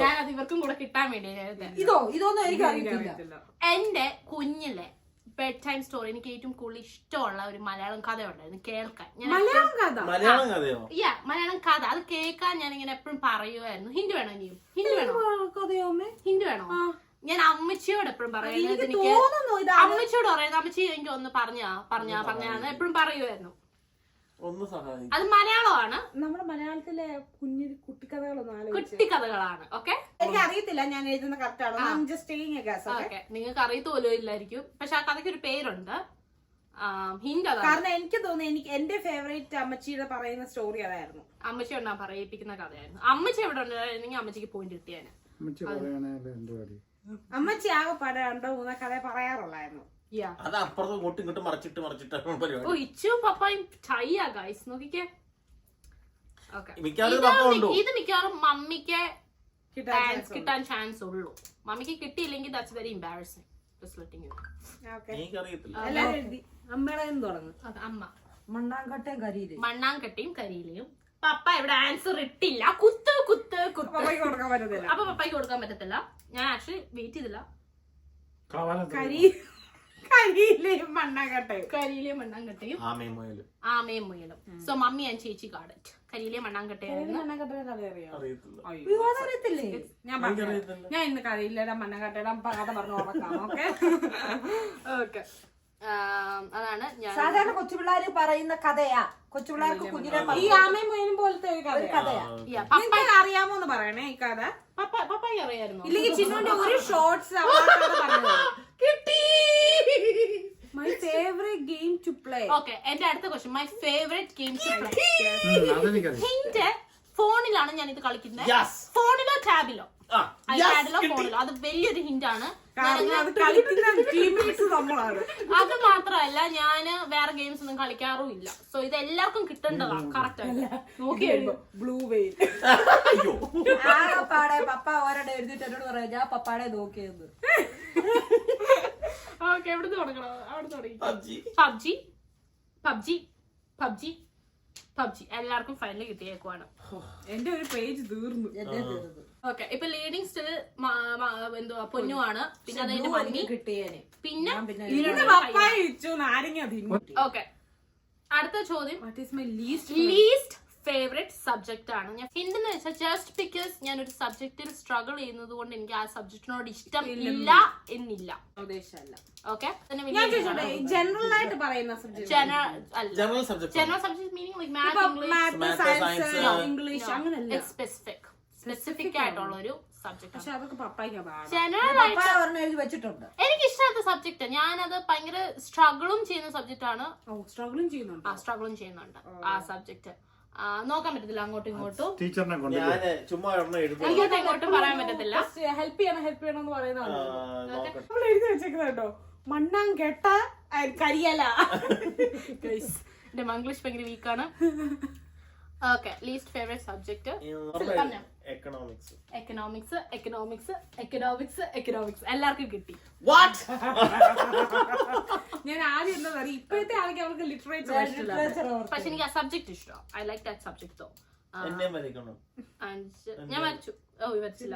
ഞാനത് ഇവർക്കും കൂടെ കിട്ടാൻ വേണ്ടി ഇതൊന്നും എനിക്ക് അറിയത്തില്ല. എന്റെ കുഞ്ഞിലെ ബെഡ് ടൈം സ്റ്റോറി എനിക്ക് ഏറ്റവും കൂടുതൽ ഇഷ്ടമുള്ള ഒരു മലയാളം കഥ ഉണ്ടായിരുന്നു കേൾക്കാൻ. മലയാളം കഥ അത് കേൾക്കാൻ ഞാൻ ഇങ്ങനെ എപ്പോഴും പറയുമായിരുന്നു. ഹിന്ദി വേണോ ഇനിയും? ഹിന്ദി വേണോ? ഞാൻ അമ്മച്ചിയോട് എപ്പോഴും പറയുന്നത്. എനിക്ക് അമ്മച്ചിയോട് പറയുന്നത് അമ്മച്ചി എനിക്ക് ഒന്ന് പറഞ്ഞാന്ന് എപ്പോഴും പറയുമായിരുന്നു. അത് മലയാളമാണ്. നമ്മുടെ മലയാളത്തിലെ കുട്ടിക്കഥകളാണ്. ഓക്കെ, എനിക്ക് അറിയത്തില്ല ഞാൻ എഴുതുന്ന കറക്റ്റാണോ. നിങ്ങൾക്ക് അറിയത്തോലോ ഇല്ലായിരിക്കും. പക്ഷെ ആ കഥയ്ക്ക് ഒരു പേരുണ്ട്, ഹിന്ദി. കാരണം എനിക്ക് തോന്നുന്നു എനിക്ക് എന്റെ ഫേവറേറ്റ് അമ്മച്ചിയുടെ പറയുന്ന സ്റ്റോറി അതായിരുന്നു. അമ്മച്ചി ഉണ്ടാ പറയിപ്പിക്കുന്ന കഥയായിരുന്നു. അമ്മച്ചി എവിടെ ഉണ്ടായിരുന്നെങ്കിൽ അമ്മച്ചിക്ക് പോയിന്റ് കിട്ടിയാന്. അമ്മച്ചി ആകെ പാടെ 2-3 കഥ പറയാറുള്ളായിരുന്നു. അത് അപ്പുറത്തും ഇങ്ങോട്ടും ഇങ്ങോട്ടും മറിച്ചിട്ട് ഓ ഇച്ചും പപ്പായും ചൈയാ ഗൈസ് നോക്കിക്കേ. ഇത് മിക്കവാറും മമ്മിക്ക് കിട്ടാൻ ചാൻസ് ഉള്ളൂ. മമ്മിക്ക് കിട്ടിയില്ലെങ്കിൽ ദാറ്റ്സ് വെരി എംബാരസിംഗ്. അമ്മ മണ്ണാങ്കട്ടയും കരിയിലയും. പപ്പ ഇവിടെ ആൻസർ ഇട്ടില്ല. കുത്ത് അപ്പൊ പപ്പായ്ക്ക് കൊടുക്കാൻ പറ്റത്തില്ല. ഞാൻ ആക്ച്വലി വെയിറ്റ് ചെയ്തില്ല. കരിയിലെയും മണ്ണാങ്കട്ടയും ആമയും മുയലും. സോ മമ്മി ആൻഡ് ചേച്ചി കാടറ്റ്. കരിയിലെയും മണ്ണാങ്കട്ടയായിരുന്നു. ഞാൻ ഇന്ന് കരിയിലെ മണ്ണാങ്കട്ടയുടെ കഥ പറഞ്ഞു ഉറക്കാം. ഓക്കെ, അതാണ് ഞാൻ സാധാരണ കൊച്ചുപിള്ളേര് പറയുന്ന കഥയാ. കൊച്ചുപിള്ളേർക്ക് കുഞ്ഞിനെ ഈ ആമയും മുയലും പോലത്തെ ഒരു കഥയാ. അറിയാമോന്ന് പറയണേ ഈ കഥ. പപ്പായി അറിയായിരുന്നു. ഇല്ലെങ്കിൽ ചിന്നുവിന്റെ ഒരു ഷോർട്സ് കിട്ടി. My favorite game to play. Okay, എന്റെ അടുത്ത question. My favorite game to play. Hint ഫോണിലാണ് ഞാൻ ഇത് കളിക്കുന്നത്. ഫോണിലോ ടാബിലോ? ഐപാഡിലോ ഫോണിലോ. അത് വലിയൊരു ഹിന്റ് ആണ്. അത് മാത്രമല്ല ഞാൻ വേറെ ഗെയിംസ് ഒന്നും കളിക്കാറുമില്ല. സോ ഇത് എല്ലാവർക്കും കിട്ടേണ്ടതാണ്. കറക്റ്റ് ആയിട്ട് നോക്കിയായിരുന്നു. Blue whale. പപ്പ ഓരോടെ എഴുതിട്ട് എന്നോട് പറയാം ഞാൻ പപ്പാടെ നോക്കിയത്. ഓക്കെ, എവിടുന്ന് തുടങ്ങണം? അവിടെ തുടങ്ങി. പബ്ജി എല്ലാവർക്കും ഫൈനൽ കിട്ടിയേക്കുവാണ്. എന്റെ ഒരു പേജ് തീർന്നു. ഓക്കെ, ഇപ്പൊ ലീഡിങ് സ്റ്റിൽ എന്തുവാ പൊന്നുവാണ്. പിന്നെ അതിന്റെ മമ്മി കിട്ടിയേനെ. പിന്നെ ഓക്കെ, അടുത്ത ചോദ്യം. ലീസ്റ്റ് ഫേവറേറ്റ് സബ്ജക്റ്റ് ആണ്. ഞാൻ ഹിന്ദെന്ന് വെച്ചാൽ ജസ്റ്റ് ബിക്കോസ് ഞാൻ ഒരു സബ്ജക്റ്റിൽ സ്ട്രഗിൾ ചെയ്യുന്നത് കൊണ്ട് എനിക്ക് ആ സബ്ജക്റ്റിനോട് ഇഷ്ടം ഇല്ല എന്നില്ല. ഓക്കെ, ജനറൽ ആയിട്ട് പറയുന്ന general subject meaning like maths, English അങ്ങനെയല്ല. സ്പെസിഫിക് ആയിട്ടുള്ള ഒരു സബ്ജക്ട്. എനിക്ക് ഇഷ്ടമാത്ത സബ്ജക്ട്. ഞാനത് ഭയങ്കര സ്ട്രഗിളും ചെയ്യുന്ന സബ്ജക്റ്റ് ആണ്. സ്ട്രഗിളും ചെയ്യുന്നുണ്ട് ആ സബ്ജക്ട്. നോക്കാൻ പറ്റത്തില്ല അങ്ങോട്ടും ഇങ്ങോട്ടും. ഇങ്ങോട്ടും പറയാൻ പറ്റത്തില്ല. ഹെൽപ്പ് ചെയ്യണം പറയുന്നത് എഴുതി വെച്ചേക്കുന്നുണ്ടോ. മണ്ണാങ്കെട്ട കരിയല. എന്റെ മംഗ്ലീഷ് ഭയങ്കര വീക്കാണ്. Okay, least favourite subject economics എല്ലാവർക്കും കിട്ടി. ഞാൻ ആദ്യം എന്താ പറയുക, ഇപ്പോഴത്തെ ആൾക്ക് അവർക്ക് ലിറ്ററേച്ചർ. പക്ഷെ എനിക്ക് ആ സബ്ജക്ട് ഇഷ്ടം. ഐ ലൈക്ക് ദാറ്റ് സബ്ജക്ട് തോ. ഞാൻ വരച്ചു. വരച്ചില്ല.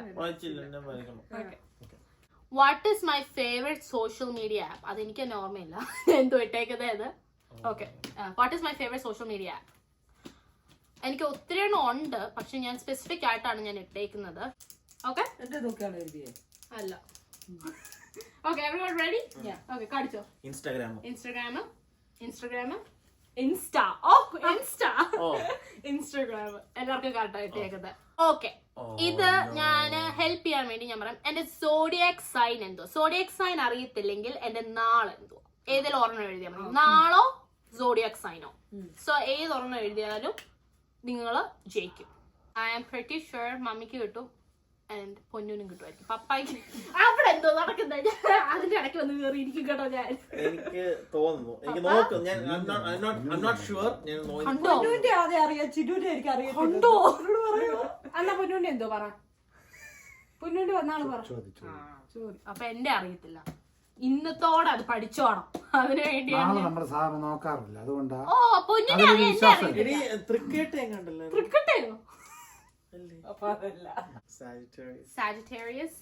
What is my favourite social media app? അതെനിക്ക് ഓർമ്മയില്ല. എന്തോ ഇട്ടേക്കുന്നത്. Okay, what is my favourite social media app? എനിക്ക് ഒത്തിരി എണ്ണം ഉണ്ട്, പക്ഷെ ഞാൻ സ്പെസിഫിക് ആയിട്ടാണ് ഞാൻ ഇട്ടേക്കുന്നത്. ഓക്കെ, അല്ല. Okay, everyone ready? ഓക്കെ, കാണിച്ചോ. ഇൻസ്റ്റാഗ്രാം. ഇൻസ്റ്റാഗ്രാം എല്ലാവർക്കും കറക്റ്റ് ഇട്ടേക്കുന്നത്. ഓക്കെ, ഇത് ഞാൻ ഹെൽപ്പ് ചെയ്യാൻ വേണ്ടി ഞാൻ പറയാം. എന്റെ സോഡിയാക് സൈൻ എന്തോ. സോഡിയാക് സൈൻ അറിയത്തില്ലെങ്കിൽ എന്റെ നാളെന്തോ ഏതെങ്കിലും ഒരെണ്ണം എഴുതിയാൽ മതി. നാളോ സോഡിയാക് സൈനോ. സോ ഏതൊരെണ്ണം എഴുതിയാലും നിങ്ങള് ജയിക്കും. ഐ ആം പ്രിറ്റി ഷുവർ മമ്മിക്ക് കിട്ടും ആൻഡ് പൊന്നൂനും കിട്ടുമായിരിക്കും. പപ്പായ്ക്ക് അവിടെ എന്തോ നടക്കുന്നത്. അതിന്റെ ഇടയ്ക്ക് വന്ന് കയറി ഇരിക്കും കേട്ടോ. ഞാൻ എനിക്ക് തോന്നുന്നു, എനിക്ക് നോക്കും. ഉണ്ടോ? അല്ല പൊന്നൂന്റെ എന്തോ പറ. പൊന്നൂന്റെ വന്നാള് പറ. അപ്പൊ എന്റെ അറിയത്തില്ല. ഇന്നത്തോടെ അത് പഠിച്ചോണം. അതിനു വേണ്ടിയാണ് നോക്കാറില്ല. അതുകൊണ്ടാ. ഓ, പൊന്നിനെ അറിയാം. ക്രിക്കറ്റ് ക്രിക്കറ്റോ? അപ്പൊ അതല്ല. സാജിറ്റേറിയസ്,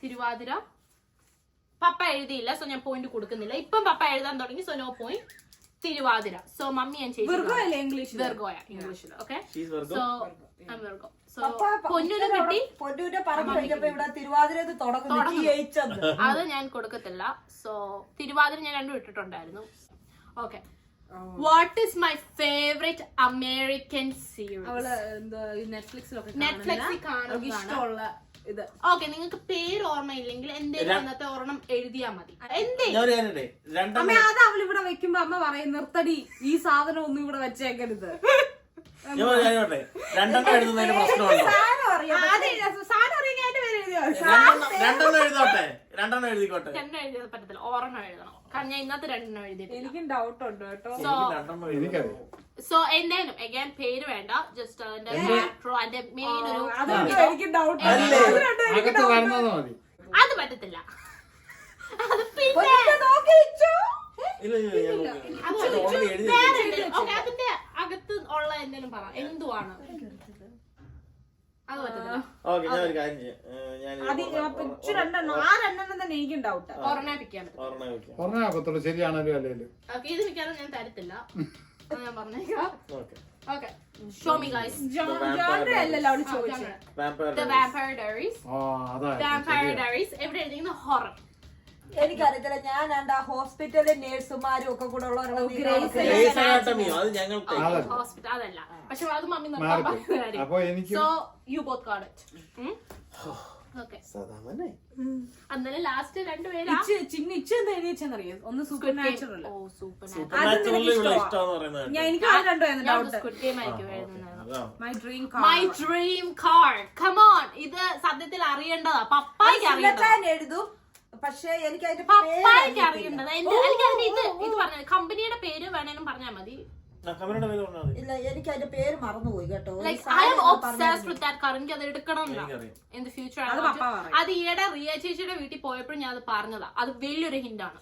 തിരുവാതിര. പപ്പ എഴുതിയില്ല, സോ ഞാൻ പോയിന്റ് കൊടുക്കുന്നില്ല. ഇപ്പം പപ്പ എഴുതാൻ തുടങ്ങി, so no point. Thiruvathira. So mummy ഞാൻ വിർഗോ അല്ലേ ഇംഗ്ലീഷിൽ? വെർഗോയ ഇംഗ്ലീഷിൽ. Okay, She's Virgo. So I'm Virgo. So പൊന്നുനെ കിട്ടി. പൊന്നൂന്റെ പറഞ്ഞു കഴിഞ്ഞപ്പോ ഇവിടെ തിരുവാതിര തുടങ്ങുന്നു. അത് ഞാൻ കൊടുക്കത്തില്ല. സോ തിരുവാതിര ഞാൻ രണ്ടും ഇട്ടിട്ടുണ്ടായിരുന്നു. Okay, what is my favourite American series? അവള് എന്താ നെറ്റ്ഫ്ലിക്സിലൊക്കെ നെറ്റ്ഫ്ലിക്സിൽ കാണുന്നതാണ്. ഇഷ്ടമുള്ള ഇത്. ഓക്കെ, നിങ്ങൾക്ക് പേര് ഓർമ്മയില്ലെങ്കിൽ എന്തെങ്കിലും അന്നത്തെ ഒരെണ്ണം എഴുതിയാ മതി. ഞാൻ ഒരു കാര്യം ഇടേ. അമ്മ അത് അവൾ ഇവിടെ വെക്കുമ്പോ അമ്മ പറയും നിർത്തടി, ഈ സാധനം ഒന്നും ഇവിടെ വെച്ചേക്കരുത്. ഞാൻ ഒരു കാര്യം ഇടേ. രണ്ടെണ്ണം എഴുതുന്നതിന് പ്രശ്നമുണ്ടോ? സാധനം അറിയാം അതിന്റെ പേര് എഴുതിയോ? രണ്ടെണ്ണം എഴുതോട്ടെ, രണ്ടെണ്ണം എഴുതിക്കോട്ടെ. രണ്ടെണ്ണം എഴുതിയത് പറ്റത്തില്ല, ഒരെണ്ണം എഴുതണം. കാരണം ഞാൻ ഇന്നത്തെ രണ്ടെണ്ണം എഴുതിയിട്ടില്ല. എനിക്കും ഡൗട്ട് ഉണ്ട് കേട്ടോ. രണ്ടെണ്ണം എഴുതിക്കറിയാം. സോ എന്തായാലും അഗൈൻ പേര് വേണ്ട, ജസ്റ്റ് അതിന്റെ അതിന്റെ മെയിൻ ഒരു അതുകൊണ്ട് എനിക്ക് ഡൗട്ട്. അകത്ത് വരുന്നത് മതി. അത് പറ്റത്തില്ല. അത് പിന്നെ ഇല്ല അത് ഞാൻ ഓൾറെഡി എഴുതി. വേറെ എന്തേലും. ഓക്കെ, അതിന്റെ അകത്ത് ഉള്ള എന്തെങ്കിലും പറ, എന്തുവാണ് അത് പറ്റത്തില്ല. ഓക്കെ, ഞാൻ ഒരു കാര്യം ചെയ്യാം. ഞാൻ രണ്ടെണ്ണം, ആ രണ്ടെണ്ണം തന്നെ എനിക്കും ഡൗട്ട്. ഒരെണ്ണം പിക്കാൻ പറ്റും. ഒരെണ്ണം വെക്കാം. പറഞ്ഞാ പത്തുള്ളൂ, ശരിയാണല്ലോ അല്ലേലും. ഓക്കെ, ഇത് മിക്കാതെ ഞാൻ തരത്തില്ല, അത് ഞാൻ പറഞ്ഞേക്കാം. Okay. Okay, show me guys. ജോൺറെ അല്ലല്ലോ അവള് ചോദിച്ചത്. The Vampire Diaries. ആ അതാ Vampire Diaries എവിടെ എഴുതിയിരിക്കുന്ന ഹൊറർ. എനിക്കറിയത്തില്ല. ഞാൻ ആ ഹോസ്പിറ്റലിലെ നേഴ്സുമാരും ഒക്കെ കൂടെ ഉള്ള Grey's Anatomy, അത് ഞങ്ങൾക്ക് ഹോസ്പിറ്റൽ അതല്ല, പക്ഷെ അത് മമ്മി മാറിപ്പോയി. അപ്പൊ എനിക്ക് so you both got it. Okay, സാധാരണ അന്നേരം ലാസ്റ്റ് രണ്ടുപേരാ. ചിന്ന എഴുതി വെച്ചെന്നറിയോ? ഒന്ന് സൂപ്പർ നാച്ചുറൽ. ഓ, സൂപ്പർ നാച്ചുറലി ഇവിടെ ഇഷ്ടമെന്ന് പറയുന്നത്. ഞാൻ എനിക്ക് അത് രണ്ടുമായിരുന്നു ഡൗട്ട്. സ്ക്വിഡ് ഗെയിം ആയിരിക്കും എഴുതുന്നത്. അതാ. My dream my dream car. Come on, ഇത് സത്യത്തിൽ അറിയേണ്ടതാ. പപ്പായ്ക്ക് അറിയേണ്ടത്. എഴുതും. പക്ഷെ എനിക്ക് അതിന്റെ പപ്പായ്ക്ക് അറിയേണ്ടത്. എനിക്ക് അതിന്റെ ഇത് പറഞ്ഞത് കമ്പനിയുടെ പേര് വേണേലും പറഞ്ഞാൽ മതി. കമലയുടെ പേര് പറഞ്ഞാൽ മതി. ഇല്ല, എനിക്ക് അതിന്റെ പേര് മറന്നുപോയി കേട്ടോ. Like, I am obsessed with that car. എനിക്ക് അത് എടുക്കണം എനിക്കറിയാം. in the future. അത് പപ്പ പറയും. അത് ഈയിടെ റിയ ചേച്ചിയുടെ വീട്ടിൽ പോയപ്പോഴും ഞാൻ അത് പറഞ്ഞതാ. അത് വലിയൊരു ഹിന്റാണ്.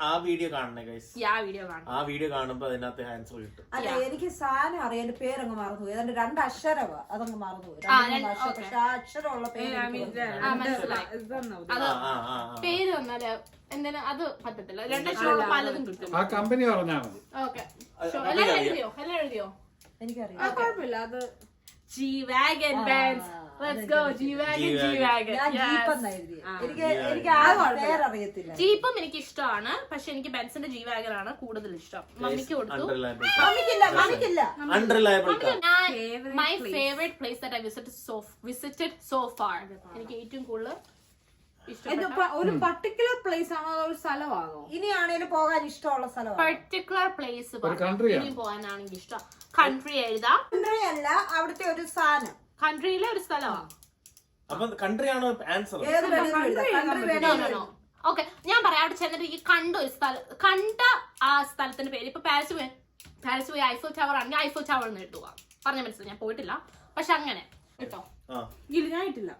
ആ വീഡിയോ കാണണേ ഗൈസ്. ആ വീഡിയോ കാണാം. ആ വീഡിയോ കാണുമ്പോ അതിനകത്ത് ആൻസർ കിട്ടും. അല്ല, എനിക്ക് സാധനം അറിയാം. എന്റെ പേരങ്ങ് മറന്നുപോയി. അതിന്റെ 2 അക്ഷരവാ, അതങ്ങ് മറന്നുപോയി. പക്ഷെ ആ അക്ഷരമുള്ള പേര് മനസ്സിലായി. അത് പേര് വന്നാല് എന്തായാലും അത് പറ്റത്തില്ല. 2 അക്ഷരമുള്ള പലതും കിട്ടും. ആ കമ്പനി പറഞ്ഞാ മതി. ഓക്കെ, എല്ലാം എഴുതിയോ? എല്ലാം എഴുതിയോ? എനിക്കറിയാം. കുഴപ്പമില്ല. അത് G-Wagon Benz. Let's go, G-Wagon, G-Wagon. ഞാൻ ജീപ്പെന്നാ എഴുതിയത്. എനിക്ക് ആ പേരറിയത്തില്ല. ജീപ്പും എനിക്ക് ഇഷ്ടമാണ്, പക്ഷെ എനിക്ക് ബെൻസിന്റെ G-Wagon ആണ് കൂടുതൽ ഇഷ്ടം. മമ്മിക്ക് കൊടുത്തു. മമ്മിക്കില്ല. Unreliable car. My favorite place that I visited so far. എനിക്ക് ഏറ്റവും കൂടുതൽ ഇഷ്ടപ്പെട്ട ഒരു പർട്ടിക്കുലർ പ്ലേസ് ആണോ അതോ ഒരു സ്ഥലമാണോ? ഇനിയാണേലും പോകാൻ ഇഷ്ടമുള്ള സ്ഥലമാണ്. പർട്ടിക്കുലർ പ്ലേസ് country-യാണ്. ഇനി പോകാനാണെങ്കിൽ ഇഷ്ടം. കൺട്രി എഴുതാം. കൺട്രി അല്ല, അവിടുത്തെ ഒരു സാധനം. കൺട്രിയിലെ ഒരു സ്ഥലമാണ്. അപ്പൊ കൺട്രി ആണോ ആൻസർ? ഏത് വേണമെങ്കിലും എഴുതാം. കൺട്രി വേണമെങ്കിലും. ഓക്കെ, ഞാൻ പറയാം. അവിടെ ചെന്നിട്ട് ഈ കണ്ട ഒരു സ്ഥലം, കണ്ട ആ സ്ഥലത്തിന്റെ പേര്. ഇപ്പൊ പാരീസ് പോയി ഐഫൽ ടവർ ആണെങ്കിൽ ഐഫൽ ടവർ എന്ന് ഇട്ടുക. പറഞ്ഞ മനസ്സിലായി, ഞാൻ പോയിട്ടില്ല, പക്ഷെ അങ്ങനെ കേട്ടോ. ഇല്ല, ഞാനിട്ടില്ല.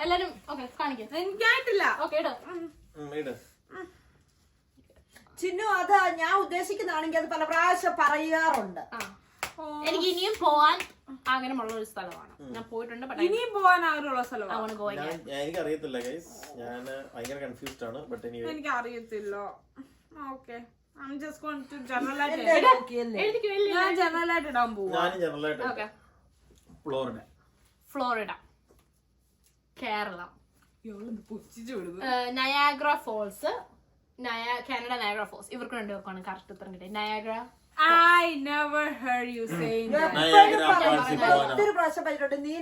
എല്ലാരും ഓക്കെ കാണിക്കാം. എനിക്കായിട്ടില്ല. ഓക്കെ, ഇടോ. ചിന്നു, അത് ഞാൻ ഉദ്ദേശിക്കുന്നതാണെങ്കിൽ അത് പല പ്രാവശ്യം പറയാറുണ്ട്. എനിക്ക് ഇനിയും പോവാൻ ആഗ്രഹമുള്ള ഒരു സ്ഥലമാണ്. ഞാൻ പോയിട്ടുണ്ട്, ഇനിയും പോകാൻ ആഗ്രഹമുള്ള സ്ഥലമാണ്. എനിക്ക് അറിയത്തില്ല ഗൈസ്. ഞാൻ ഭയങ്കര കൺഫ്യൂസ്ഡ് ആണ്. ബട്ട് എനിക്ക് അറിയത്തില്ല. Okay, I'm just going to general ആയിട്ട് ഞാൻ ജനറൽ ആയിട്ട് ഇടാൻ പോവാ. ഞാനും ജനറലായിട്ട് ഫ്ലോറിഡ, കേരള, പുച്ഛിച്ചു വിടുന്നു. Niagara Falls, Canada Niagara Falls. ഇവർക്ക് രണ്ടുപേർക്കാണ് കറക്റ്റ് ഉത്തരം കിട്ടിയത്. Niagara. I never heard you saying that. ഒത്തിരി പ്രാവശ്യം പറഞ്ഞിട്ടുണ്ട്. നീ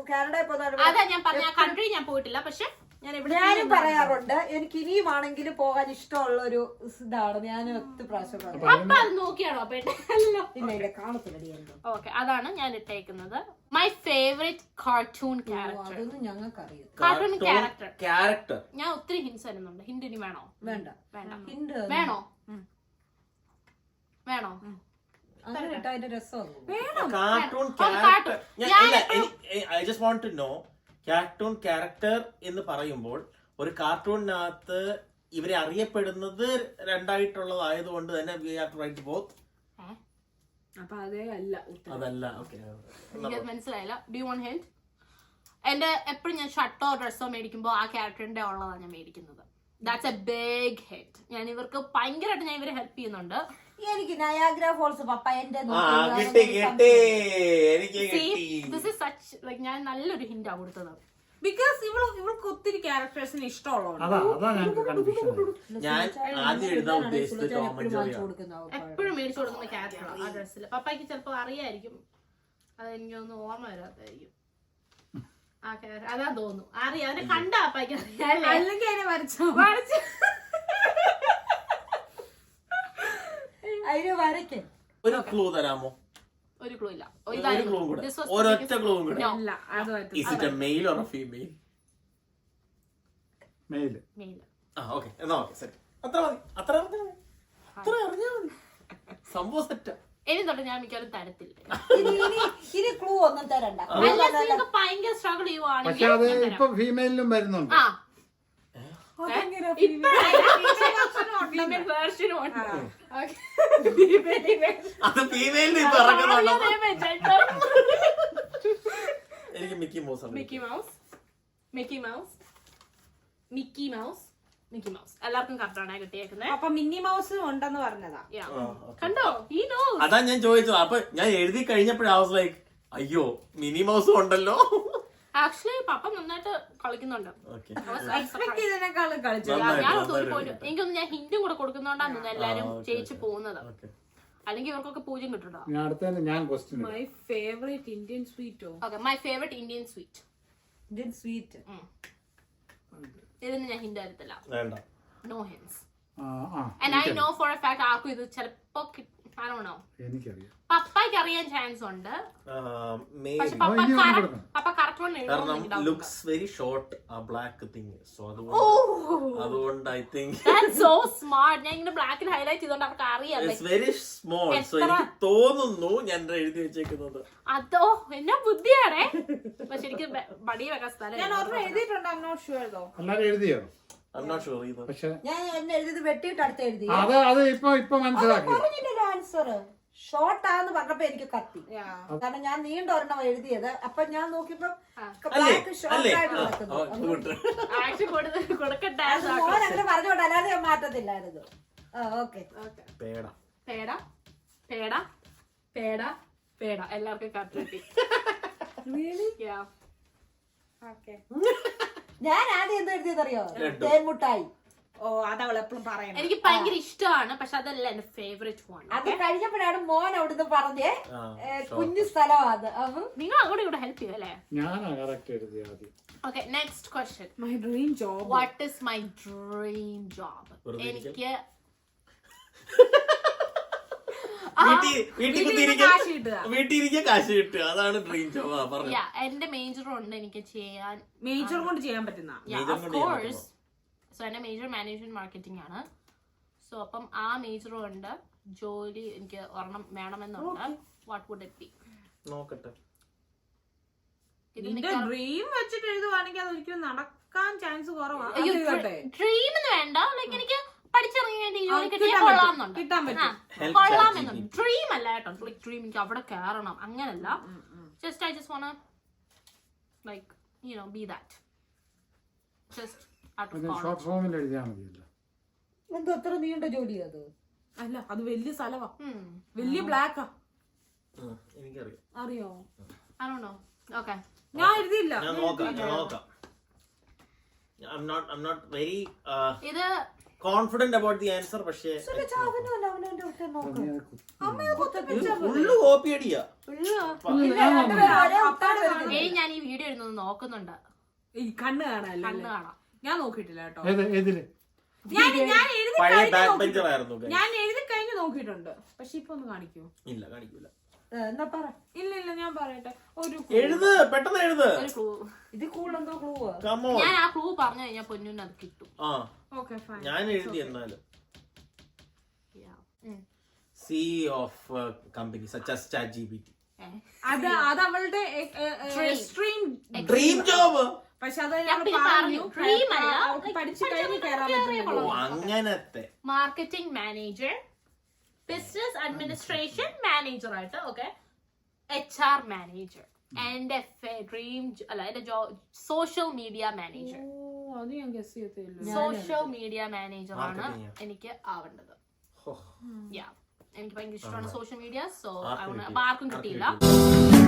കാനഡയിൽ പോകുന്ന അതാ ഞാൻ പറഞ്ഞ കൺട്രി ഞാൻ പോയിട്ടില്ല, പക്ഷെ ഞാനും പറയാറുണ്ട്. എനിക്ക് ഇനിയും ആണെങ്കിലും പോകാൻ ഇഷ്ടമുള്ള ഒരു ഇതാണ്. ഞാൻ ഒത്തിരി പ്രാവശ്യം പറഞ്ഞു. അപ്പൊ അത് നോക്കിയാണോ പെണ്ണല്ലോ? ഇല്ല, കാണത്തില്ല. ഓക്കെ, അതാണ് ഞാൻ ഇട്ടേക്കുന്നത്. My favourite cartoon character. അതൊന്നും ഞങ്ങൾക്ക് അറിയാം. Cartoon character. ഞാൻ ഒത്തിരി ഹിന്റ്സ് തരുന്നുണ്ട്. ഹിന്റ് ഇനി വേണോ? വേണ്ട. വേണോ? വേണോ? അങ്ങനെ ഇട്ടാ അതിന്റെ രസം. Cartoon character. I just want to know, cartoon character എന്ന് പറയുമ്പോൾ ഒരു കാർട്ടൂണിനകത്ത് ഇവരെ അറിയപ്പെടുന്നത് രണ്ടായിട്ടുള്ളതായതുകൊണ്ട് തന്നെ we have to write both. അപ്പൊ അത് അല്ല ഉത്തരം. അതല്ല. ഓക്കെ, എനിക്ക് മനസ്സിലായില്ല. Do you want hint? എന്റെ എപ്പോഴും ഞാൻ ഷർട്ടോ ഡ്രസ്സോ മേടിക്കുമ്പോ ആ ക്യാരക്ടറിന്റെ ഉള്ളതാണ് ഞാൻ മേടിക്കുന്നത്. That's a big hit. ഞാൻ ഇവർക്ക് ഭയങ്കരമായിട്ട് ഞാൻ ഇവരെ ഹെൽപ്പ് ചെയ്യുന്നുണ്ട്. എനിക്ക് നയാഗ്ര ഫോൾസ് പപ്പ എന്റെ ദിസ് ഇസ് സച്ച് ലൈക്ക് ഞാൻ നല്ലൊരു ഹിന്റാ കൊടുത്തത്. ബിക്കോസ് ഇവൾക്ക് ഒത്തിരി ക്യാരക്ടേഴ്സിന് ഇഷ്ടമുള്ളതുകൊണ്ട്. അതാ ഞങ്ങൾക്ക് കൺഫ്യൂഷൻ. ഞാൻ ആദ്യം എഴുതാൻ ഉദ്ദേശിച്ചത് ടോം ആൻഡ് ജെറി ആണ്. എപ്പോഴും മേടിച്ചു കൊടുക്കുന്ന ക്യാരക്ടറാണ് ആ ഡ്രസ്സിൽ. പപ്പായ്ക്ക് ചിലപ്പോ അറിയായിരിക്കും, അതെനിക്കൊന്നും ഓർമ്മ വരാത്തായിരിക്കും. ആ ക്യാരക്ടർ അതാ തോന്നുന്നു അറിയാം. അതിനെ കണ്ട പപ്പായ്ക്ക് അറിയാം. അല്ലെങ്കിൽ അതിനെ വരച്ചോ. അതിന് വരയ്ക്ക്. ഒരു ക്ലൂ തരാമോ? ഒരു ക്ലൂ ഇല്ല. ഒരു ക്ലൂ കൂടെ, ഒരൊറ്റ ക്ലൂ കൂടെ. അല്ല അത് Is it a male or a female? Mail. Okay, എന്നാ ഓക്കെ, സെറ്റ്. അത്ര മതി, അത്ര അറിഞ്ഞാൽ മതി. സംഭവം സെറ്റാ. ഇനി തൊട്ട് ഞാൻ മിക്കവാറും തരത്തില്ല. ഇനി ക്ലൂ ഒന്നും തരണ്ട. നിങ്ങൾക്ക് ഭയങ്കര സ്ട്രഗിൾ പക്ഷെ ചെയ്യുവാണെങ്കിൽ അത് ഇപ്പൊ ഫീമെയിലും വരുന്നുണ്ട്. ആ അതെങ്ങനെ വേർഷനും ഉണ്ട്. അത് ഫീമെയിലിന് ഇപ്പൊ ഇറങ്ങുന്നുണ്ടോ? എനിക്ക് മിക്കി മൗസ് ആണ്. Mickey mouse, Mickey mouse, Mickey mouse, Mickey mouse. എല്ലാവർക്കും കറക്റ്റാണ് കിട്ടിയേക്കുന്നത്. അപ്പൊ മിന്നി മൗസ് ഉണ്ടെന്ന് പറഞ്ഞതാ. Yeah. ആ, okay. കണ്ടോ? He knows. അതാ ഞാൻ ചോദിച്ചത്. അപ്പൊ ഞാൻ എഴുതി കഴിഞ്ഞപ്പോഴേ I was like, അയ്യോ മിനി മൗസും ഉണ്ടല്ലോ. Actually പപ്പ നന്നായിട്ട് കളിക്കുന്നുണ്ട്. ഓക്കെ, എക്സ്പെക്ട് ചെയ്തതിനേക്കാളും കളിച്ചു. എനിക്കൊന്ന് ഞാൻ ഹിന്റും കൂടെ കൊടുക്കുന്നോണ്ടാണ് എല്ലാരും ജയിച്ചു പോകുന്നത്. ഓക്കെ. അല്ലെങ്കിൽ ഇവർക്കൊക്കെ പൂജ്യം കിട്ടുണ്ടോ? ഞാൻ അടുത്തതിന് ഞാൻ ക്വസ്റ്റ്യൻ മൈ ഫേവറേറ്റ് ഇന്ത്യൻ സ്വീറ്റോ? Okay, my favourite Indian sweet. Indian sweet. ഇതിന് ഞാൻ ഹിന്റ് തരത്തില്ല. വേണ്ട. No hints. ആ And I know for a fact ആർക്കും ഇത് ചിലപ്പോ I don't know. എനിക്കറിയാം. പപ്പായ്ക്ക് അറിയാൻ ചാൻസ് ഉണ്ട്. Maybe. പക്ഷെ ഇനി ഒന്ന് കൊടുക്കണം. പപ്പ കറക്റ്റ് കാരണം ലുക്സ് വെരി ഷോർട്ട് ആ ബ്ലാക്ക് തിങ്. സോ അതുകൊണ്ട് I think That's so smart. ഞാൻ ഇങ്ങനെ ബ്ലാക്കിൽ ഹൈലൈറ്റ് ചെയ്തോണ്ട് അവർക്ക് അറിയാം. It's very small. സോ എനിക്ക് തോന്നുന്നു ഞാൻ എഴുതി വെച്ചേക്കുന്നത്. അതോ എന്നാ ബുദ്ധിയാണേ. പക്ഷെ എനിക്ക് മടി വെക്കാൻ സ്ഥലം ഞാൻ ഓർമ്മ എഴുതിയിട്ടുണ്ട്. I'm not sure though. എല്ലാരും എഴുതിയോ? I'm not sure either. പക്ഷെ ഞാൻ എന്നെ എഴുതിയത് വെട്ടിയിട്ട് അടുത്ത് എഴുതി. അത് ഇപ്പൊ മനസ്സിലാക്കി. പറഞ്ഞില്ലല്ലോ ആൻസർ. ഷോർട്ടാന്ന് പറഞ്ഞപ്പോ എനിക്ക് കത്തി. Yeah. കാരണം ഞാൻ നീണ്ട ഒരെണ്ണം എഴുതിയത്. അപ്പൊ ഞാൻ നോക്കിയപ്പോ അല്ലേ? ബ്ലാക്ക് ഷോർട്ട് ആയിട്ട് നടക്കുന്നു. ആക്ഷൻ കൊടുക്കട്ടെ. അത് മോൻ അങ്ങനെ പറഞ്ഞോണ്ട് അല്ലാതെ ഞാൻ മാറ്റത്തില്ലായിരുന്നു. ഓക്കെ. പേട. പേട പേട പേട പേട എല്ലാവർക്കും കറക്റ്റ് കിട്ടി. Really? Yeah. Okay. ഞാൻ ആദ്യം എന്താ എഴുതിയതറിയോ? തേൻമുട്ടായി. ഓ അതവൾ എപ്പോഴും പറയണം. എനിക്ക് ഭയങ്കര ഇഷ്ടമാണ്, പക്ഷെ അതല്ല എന്റെ ഫേവറേറ്റ് വൺ. അത് കഴിഞ്ഞപ്പോഴാണ് മോൻ അവിടുന്ന് പറഞ്ഞേ കുഞ്ഞു സ്ഥലമാണ് അത്. നിങ്ങൾ അങ്ങോട്ടും ഇവിടെ ഹെൽപ്പ് ചെയ്യും അല്ലേ? ഞാനാ കറക്റ്റ് എഴുതി ആദ്യം. Okay, next question. My dream job. What is my dream job? എനിക്ക് വീട്ടിലിരിക്കാൻ കാശ് കിട്ടുക, അതാണ് ഡ്രീം ജോബ്. പറഞ്ഞു. എന്റെ മേജർ ഉണ്ട് എനിക്ക് ചെയ്യാൻ. മേജർ കൊണ്ട് ചെയ്യാൻ പറ്റുന്ന. സോ എന്റെ മേജർ മാനേജ്മെന്റ് മാർക്കറ്റിംഗ് ആണ്. സോ അപ്പം ആ മേജറും ഉണ്ട്. ജോലി എനിക്ക് ഒരെണ്ണം വേണമെന്നുണ്ട്. What would it be? നോക്കട്ടെ. നിന്റെ ഡ്രീം വെച്ചിട്ട് എഴുതുവാണെങ്കിൽ അതൊരിക്കലും നടക്കാൻ ചാൻസ് കുറവാണ്. ഡ്രീം എന്ന് വേണ്ട, ലൈക്ക് എനിക്ക് പഠിച്ചിറങ്ങി ജോലി കിട്ടിയാൽ കൊള്ളാമെന്നുണ്ട്. കിട്ടാൻ പറ്റും. കൊള്ളാമെന്നുണ്ട്. ഡ്രീം അല്ല കേട്ടോ. ലൈക്ക് ഡ്രീം എനിക്ക് അവിടെ കയറണം അങ്ങനല്ല. Just I just want like you know B that. Just short ഫോമിൽ എഴുതിയാൽ മതിയല്ലോ. എന്തോ അത്ര നീണ്ട ജോലി അത്? അല്ല അത് വലിയ സ്ഥലവാ. വലിയ ബ്ലാക്കാ. എനിക്കറിയാം. അറിയോ? I don't know. Okay. ഞാൻ എഴുതിയില്ല. ഞാൻ നോക്കാം. I'm not very ഇത് confident about the answer. പക്ഷേ ഫുള്ള് കോപ്പി അടിയാ. ഞാൻ ഈ വീഡിയോ എഴുതുന്നത് നോക്കുന്നുണ്ട്. ഈ കണ്ണ് കാണാനല്ലേ? കണ്ണ് കാണാം. ഞാൻ നോക്കിയിട്ടില്ല കേട്ടോ. ഏതില്? പഴയ ബാക്ക് ബെഞ്ചർ ആയിരുന്നു. ഞാൻ എഴുതി കഴിഞ്ഞ് നോക്കിയിട്ടുണ്ട്. പക്ഷെ ഇപ്പൊ ഒന്ന് കാണിക്കൂ? ഇല്ല, കാണിക്കൂല. എന്നാ പറ. ഇല്ല ഞാൻ പറയട്ടെ. ഒരു എഴുത്, പെട്ടെന്ന് എഴുത്. ഒരു ക്ലൂ. ഇത് കൂളെന്തോ ക്ലൂ. ഞാൻ ആ ക്ലൂ പറഞ്ഞു കഴിഞ്ഞാൽ പൊന്നിന് അത് കിട്ടും. Okay fine. ഞാൻ എഴുതി. എന്നാലും CEO of company such as ChatGPT. അത് അവളുടെ ഡ്രീം ജോബ്. പക്ഷെ അത് പഠിച്ചു കഴിഞ്ഞ് കയറാൻ പറ്റും. അങ്ങനത്തെ marketing manager, business administration manager ആയിട്ട്. Okay, HR manager. എന്റെ ഡ്രീം അല്ല, എന്റെ സോഷ്യൽ മീഡിയ മാനേജർ. അത് ഞാൻ ഗസ് ചെയ്യത്തില്ല. സോഷ്യൽ മീഡിയ മാനേജർ ആണ് Marketing. എനിക്ക് ആവേണ്ടത്. ഹോ. എനിക്ക് ഭയങ്കര ഇഷ്ടമാണ് സോഷ്യൽ മീഡിയ. സോ ആർക്കും അപ്പൊ ആർക്കും കിട്ടി. കിട്ടിയില്ല.